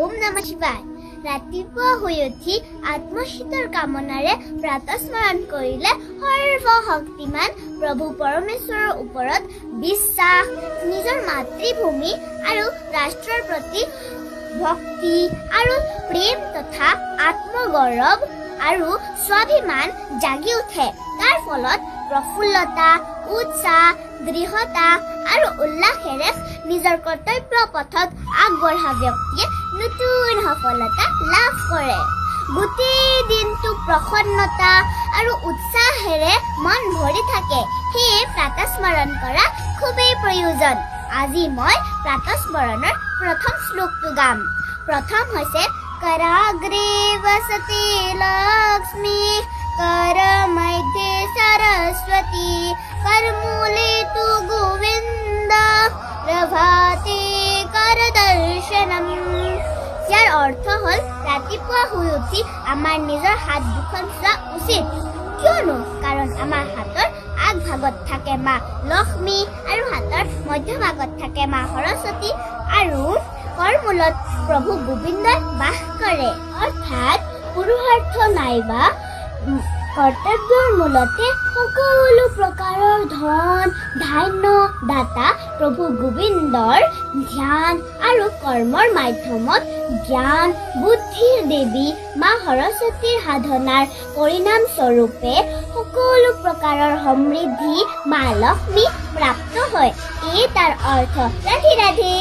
ওম নমঃ শিৱায়। ৰাতিপুৱা শুই উঠি আত্মহিতৰ কামনাৰে প্ৰাতঃস্মৰণ কৰিলে সৰ্বশক্তিমান প্ৰভু পৰমেশ্বৰৰ ওপৰত বিশ্বাস, নিজৰ মাতৃভূমি আৰু ৰাষ্ট্ৰৰ প্ৰতি ভক্তি আৰু প্ৰেম তথা আত্মগৌৰৱ আৰু স্বাভিমান জাগি উঠে। তাৰ ফলত প্ৰফুল্লতা, উৎসাহ, দৃঢ়তা আৰু উল্লাসেৰে নিজৰ কৰ্তব্য পথত আগবঢ়া ব্যক্তিয়ে নতুন সফলতা লাভ কৰে। গোটেই দিনটো প্ৰসন্নতা আৰু উৎসাহেৰে মন ভৰি থাকে। সেয়ে প্ৰাতঃস্মৰণ কৰা খুবেই প্ৰয়োজন। আজি মই প্ৰাতঃস্মৰণৰ প্ৰথম শ্লোকটো গাম। প্ৰথম হৈছে কৰাগ্ৰে বসতি লক্ষ্মী, कर मध्ये सरस्वती, करमूले तु गोविन्द, प्रभाते कर दर्शनम। ইয়াৰ অৰ্থ হ'ল ৰাতিপুৱা শুই উঠি আমাৰ নিজৰ হাত দুখন চোৱা উচিত। কিয়নো কাৰণ আমাৰ হাতৰ আগভাগত থাকে মা লক্ষ্মী আৰু হাতৰ মধ্যভাগত থাকে মা সৰস্বতী আৰু কৰমূলত প্ৰভু গোবিন্দই বাস কৰে। অৰ্থাৎ পুৰুষাৰ্থ নাইবা কৰ্তব্যৰ মূলতে সকলো প্ৰকাৰৰ ধন ধান্য দাতা প্ৰভু গোবিন্দৰ ধ্যান আৰু কৰ্মৰ মাধ্যমত জ্ঞান বুদ্ধিৰ দেৱী মা সৰস্বতীৰ সাধনাৰ পৰিণাম স্বৰূপে সকলো প্ৰকাৰৰ সমৃদ্ধি মা লক্ষ্মী প্ৰাপ্ত হয়। এই তাৰ অৰ্থ। ৰাধে ৰাধে।